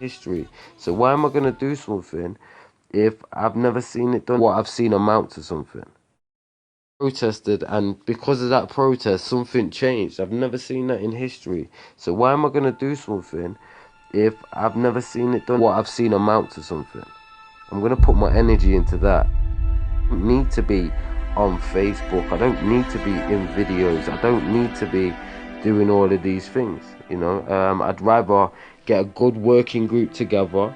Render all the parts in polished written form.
history. So why am I going to do something if I've never seen it done? What I've seen amount to something. Protested, and because of that protest, something changed. I've never seen that in history. So why am I going to do something if I've never seen it done? What I've seen amount to something. I'm going to put my energy into that. I don't need to be on Facebook. I don't need to be in videos. I don't need to be doing all of these things, you know. I'd rather get a good working group together,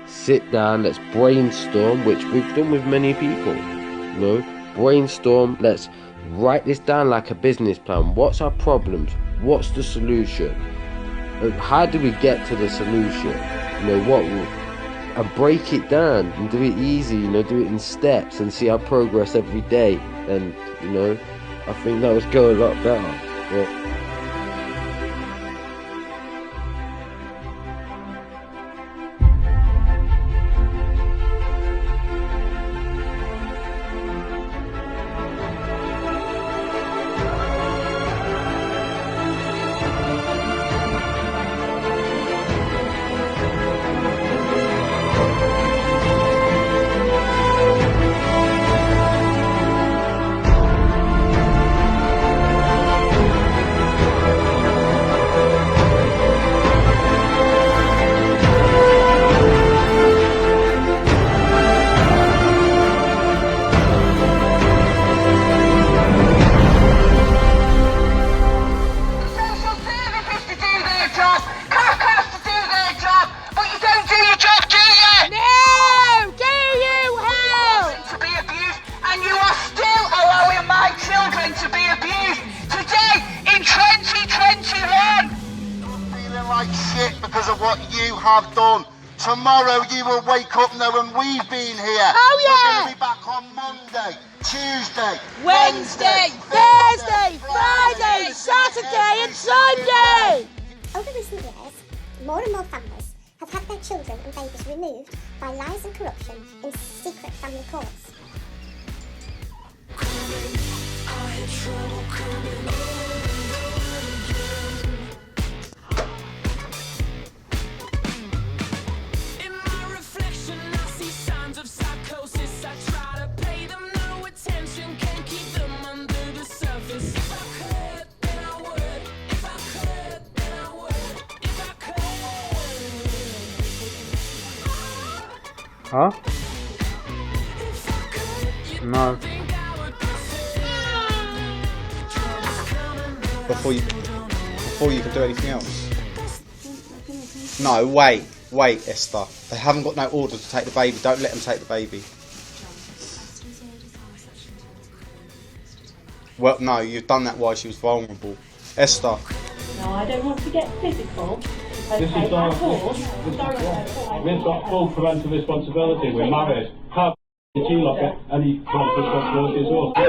sit down, let's brainstorm, which we've done with many people, you know. Brainstorm, let's write this down like a business plan. What's our problems? What's the solution? How do we get to the solution? You know, and break it down and do it easy, you know, do it in steps and see our progress every day. And, you know, I think that would go a lot better. But because of what you have done. Tomorrow you will wake up knowing we've been here. Oh yeah! We're going to be back on Monday, Tuesday, Wednesday, Thursday, Friday, Saturday and Sunday! Over recent years, more and more families have had their children and babies removed by lies and corruption in secret family courts. Huh? No. Before you can do anything else. No, wait, Esther. They haven't got no order to take the baby. Don't let them take the baby. Well, no, you've done that while she was vulnerable. Esther. No, I don't want to get physical. This is we've got full parental responsibility. We're married. How did you look at any parental responsibility as well? No!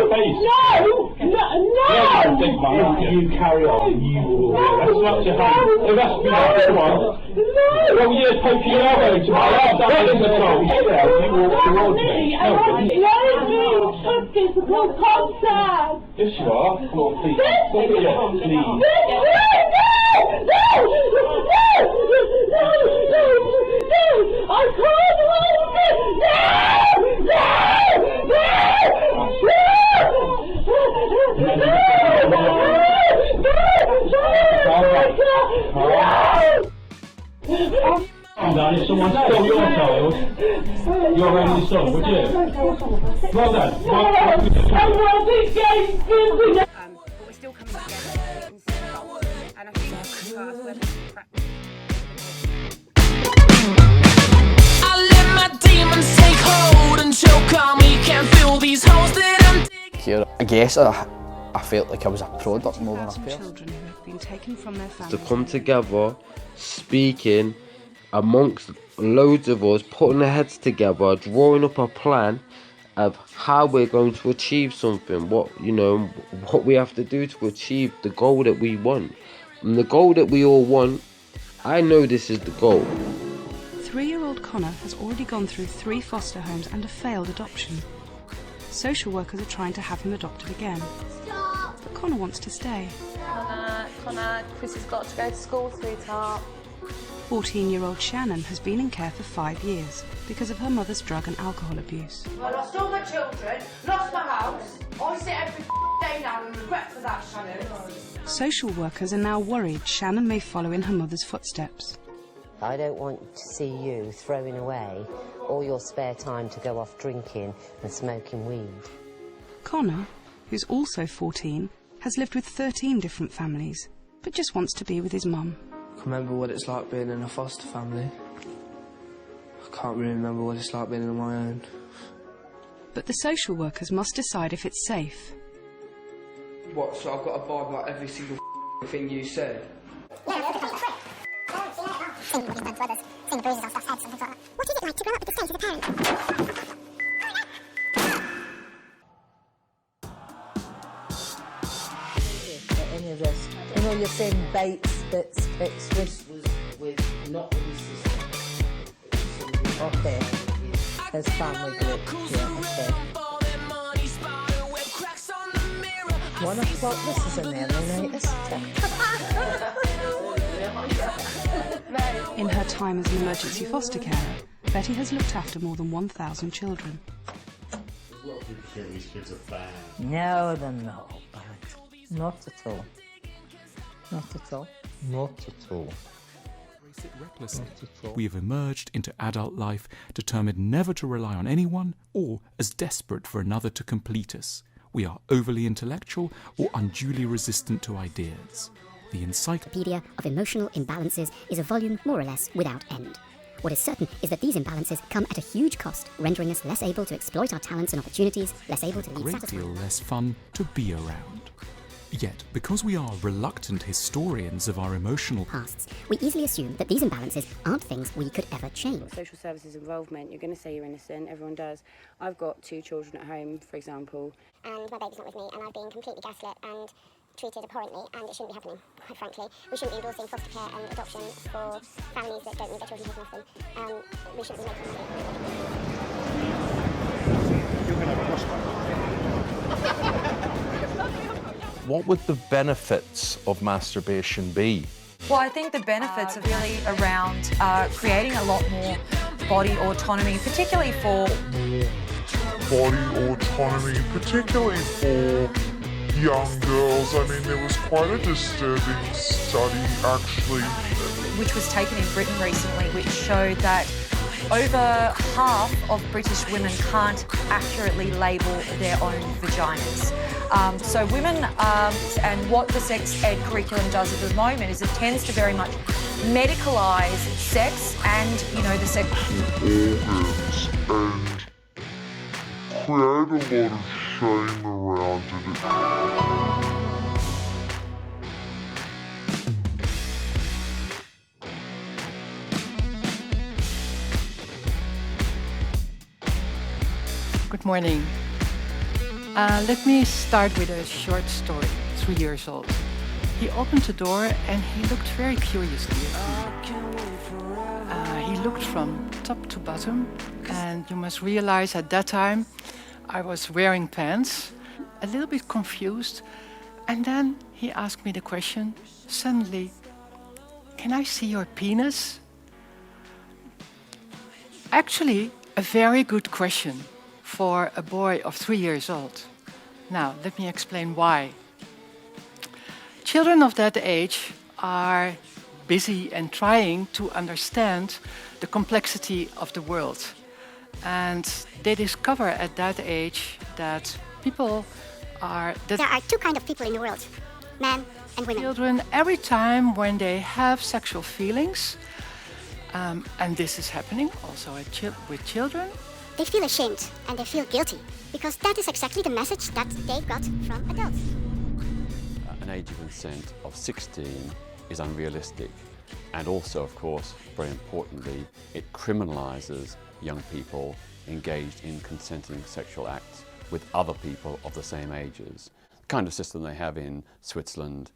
If you carry on, you will be arrested. That's your hand. Arrest me now, come on. Well, you're taking your elbow to my arm. That is the problem. You walk towards me. Physical contact! Yes, you are. Come on, please. Look at you, please. I can't hold it! If someone stole your child, you're only son, would you? Well then. I wasn't getting physical! But we're still coming together, and I think I let my demons take hold and choke on me. Can't feel these holes that I'm digging. I guess I felt like I was a product more than a person. Children who have been taken from their families. To come together, speaking amongst loads of us, putting our heads together, drawing up a plan of how we're going to achieve something, what we have to do to achieve the goal that we want. And the goal that we all want, I know this is the goal. 3-year-old Connor has already gone through 3 foster homes and a failed adoption. Social workers are trying to have him adopted again. But Connor wants to stay. Connor, Chris has got to go to school, sweetheart. 14-year-old Shannon has been in care for 5 years because of her mother's drug and alcohol abuse. I lost all my children, lost my house. I sit every day now and regret for that, Shannon. Social workers are now worried Shannon may follow in her mother's footsteps. I don't want to see you throwing away all your spare time to go off drinking and smoking weed. Connor, who's also 14, has lived with 13 different families, but just wants to be with his mum. I remember what it's like being in a foster family. I can't really remember what it's like being on my own. But the social workers must decide if it's safe. What, so I've got to abide by every single thing you say? Seeing what he's done to others, seeing the bruises on staff's heads and things like that. What is it like to grow up with the state of the parent? Any of this? You know, you're saying bites, bits, picks with not with his sister. Okay. His family group. Yeah, okay. 1 o'clock, this is an early night, isn't it? In her time as an emergency foster carer, Betty has looked after more than 1,000 children. A lot of people think these kids are bad. No, they're not bad. Not at all. Not at all. Not at all. Recklessly. We have emerged into adult life determined never to rely on anyone or as desperate for another to complete us. We are overly intellectual or unduly resistant to ideas. The Encyclopedia of Emotional Imbalances is a volume more or less without end. What is certain is that these imbalances come at a huge cost, rendering us less able to exploit our talents and opportunities, less able to lead a great deal less fun to be around. Yet, because we are reluctant historians of our emotional pasts, we easily assume that these imbalances aren't things we could ever change. Social services involvement, you're going to say you're innocent, everyone does. I've got 2 children at home, for example. And my baby's not with me, and I've been completely gaslit and treated abhorrently, and it shouldn't be happening, quite frankly. We shouldn't be endorsing foster care and adoption for families that don't need their children taken off them. We shouldn't be making money. You're going to have a prospect. What would the benefits of masturbation be? Well, I think the benefits are really around creating a lot more body autonomy, particularly for young girls. I mean, there was quite a disturbing study, actually, which was taken in Britain recently, which showed that over half of British women can't accurately label their own vaginas. So women, and what the sex ed curriculum does at the moment is it tends to very much medicalise sex and, you know, the sex organs and create a lot of shame around it. Good morning. Let me start with a short story. 3 years old. He opened the door and he looked very curiously at me. He looked from top to bottom, and you must realize at that time I was wearing pants, a little bit confused, and then he asked me the question suddenly, "Can I see your penis?" Actually, a very good question for a boy of 3 years old. Now, let me explain why. Children of that age are busy and trying to understand the complexity of the world. And they discover at that age that people are... There are 2 kinds of people in the world, men and women. Children, every time when they have sexual feelings, and this is happening also with children, they feel ashamed and they feel guilty, because that is exactly the message that they got from adults. An age of consent of 16 is unrealistic, and also, of course, very importantly, it criminalises young people engaged in consenting sexual acts with other people of the same ages. The kind of system they have in Switzerland,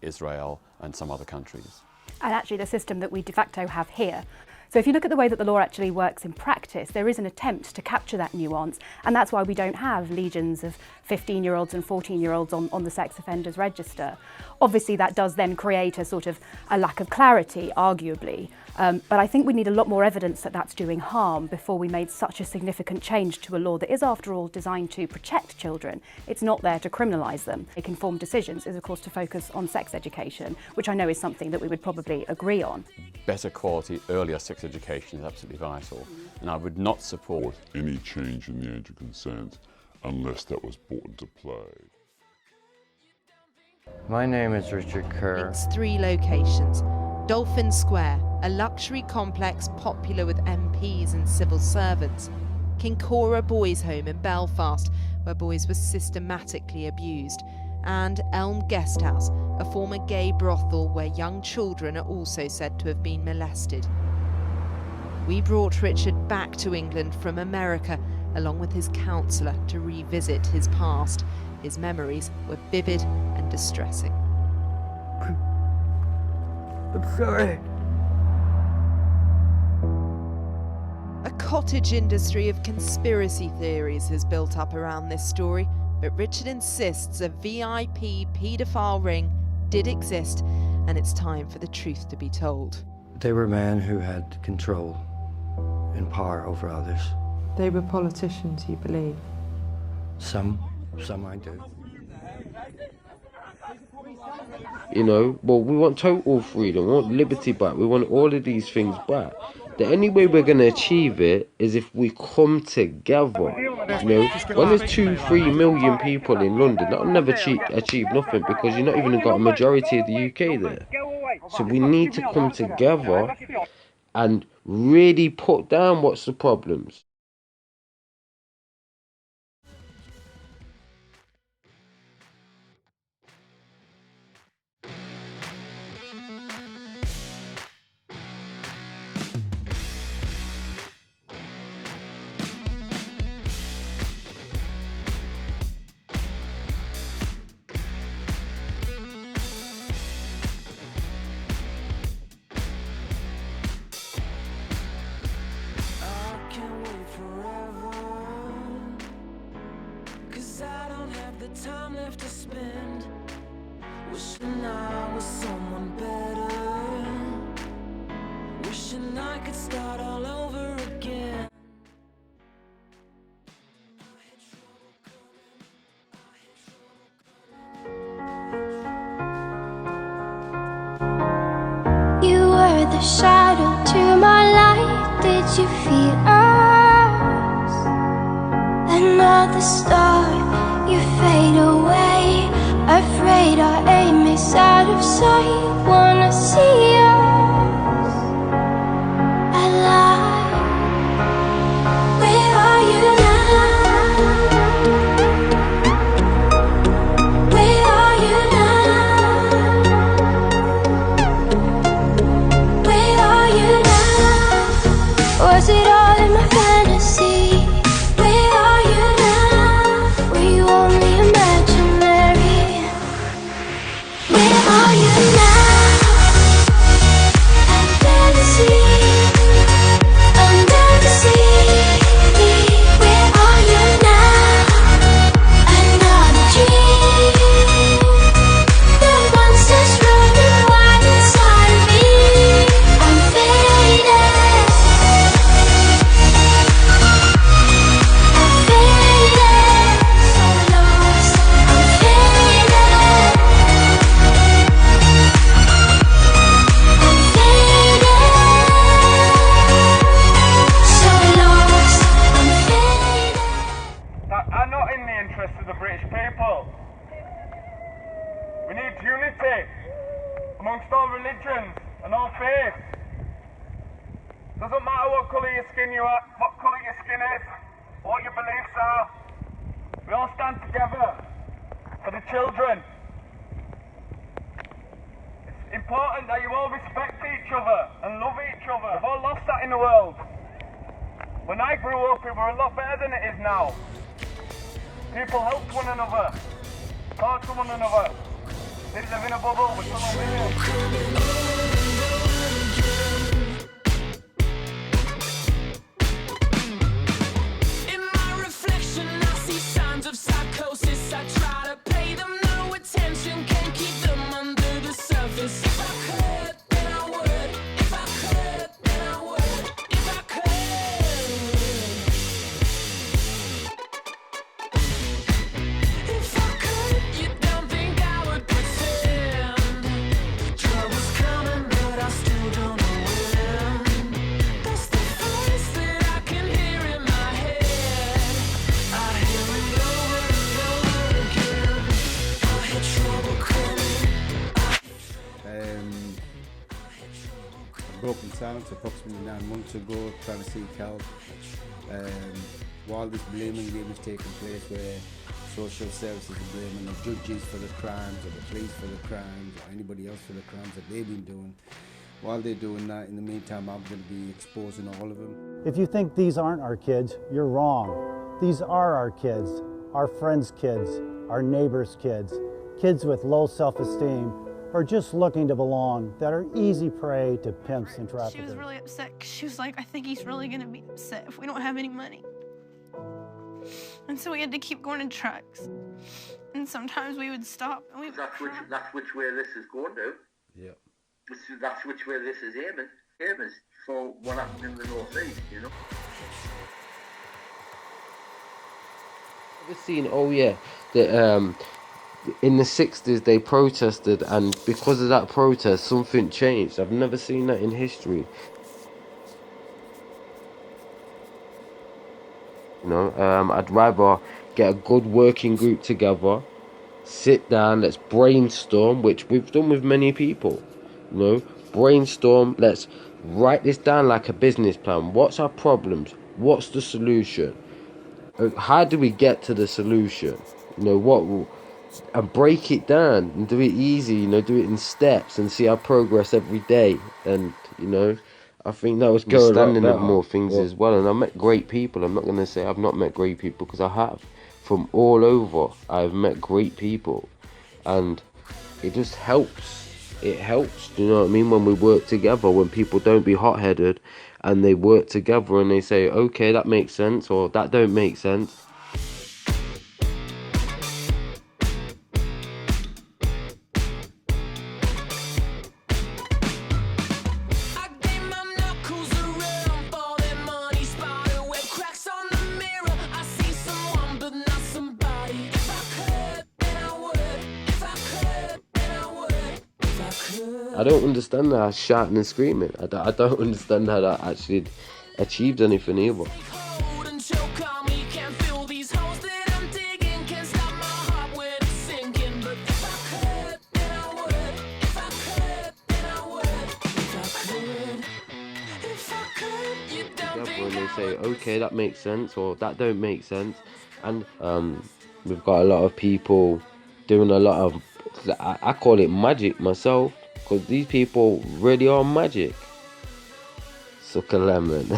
Israel and some other countries. And actually the system that we de facto have here So if you look at the way that the law actually works in practice, there is an attempt to capture that nuance, and that's why we don't have legions of 15-year-olds and 14-year-olds on the sex offenders register. Obviously that does then create a sort of a lack of clarity, arguably, but I think we need a lot more evidence that that's doing harm before we made such a significant change to a law that is, after all, designed to protect children. It's not there to criminalise them. Make informed decisions is, of course, to focus on sex education, which I know is something that we would probably agree on. Better quality, earlier sex education is absolutely vital, and I would not support any change in the age of consent unless that was brought into play. My name is Richard Kerr. It's 3 locations. Dolphin Square, a luxury complex popular with MPs and civil servants. Kincora Boys Home in Belfast, where boys were systematically abused. And Elm Guesthouse, a former gay brothel where young children are also said to have been molested. We brought Richard back to England from America, along with his counsellor, to revisit his past. His memories were vivid and distressing. I'm sorry. A cottage industry of conspiracy theories has built up around this story, but Richard insists a VIP paedophile ring did exist, and it's time for the truth to be told. They were men who had control and power over others. They were politicians, you believe? Some I do. You know, well, we want total freedom, we want liberty back, we want all of these things back. The only way we're going to achieve it is if we come together. You know, when there's 2-3 million people in London, that'll never achieve nothing, because you're not even got a majority of the UK there. So we need to come together and really put down what's the problems. Time left to spend, wishing I was someone better, wishing I could start all over again. You were the shadow to my light. Did you feel us? Another star, you fade away. Afraid our aim is out of sight. Wanna see us alive. Where are you now? Where are you now? Where are you now? Was it all in my fantasy? Where are you now? Were you only imaginary? Where are you now? Under the sea, under the sea. Where are you now? Another dream. The monsters running wild inside of me. I'm faded. I'm faded. So lost. I'm faded. I'm faded. So lost. I'm faded. That are not in the interest of the British people. We need unity amongst all religions and all faiths. Doesn't matter what colour your skin you are, what colour your skin is, what your beliefs are. We all stand together for the children. It's important that you all respect each other and love each other. We've all lost that in the world. When I grew up, it were a lot better than it is now. People helped one another, talked to one another. Didn't live in a bubble with someone living. silence approximately 9 months ago, trying to seek help. While this blaming game is taking place, where social services are blaming the judges for the crimes, or the police for the crimes, or anybody else for the crimes that they've been doing. While they're doing that, in the meantime, I'm going to be exposing all of them. If you think these aren't our kids, you're wrong. These are our kids, our friends' kids, our neighbors' kids, kids with low self-esteem, or just looking to belong, that are easy prey to pimps and traffickers. She was really upset because she was like, I think he's really going to be upset if we don't have any money. And so we had to keep going in trucks. And sometimes we would stop and we would cry. That's which way this is going to. Yeah. That's which way this is aiming for what happened in the northeast, you know. I've seen, oh yeah, that in the 60s they protested, and because of that protest something changed. I've never seen that in history. You know, I'd rather get a good working group together, sit down, let's brainstorm, which we've done with many people. You know, brainstorm, let's write this down like a business plan. What's our problems? What's the solution? How do we get to the solution? You know, and break it down and do it easy, you know, do it in steps and see our progress every day. And, you know, I think that was understanding of more things as well. And I met great people. I'm not going to say I've not met great people, because I have. From all over, I've met great people. And it just helps. It helps, do you know what I mean, when we work together, when people don't be hot-headed and they work together and they say, okay, that makes sense, or that don't make sense. I don't understand that shouting and screaming. I don't understand how that actually achieved anything either. When they say, okay, that makes sense, or that don't make sense. And we've got a lot of people doing a lot of, I call it magic myself, because these people really are magic. Suck a lemon.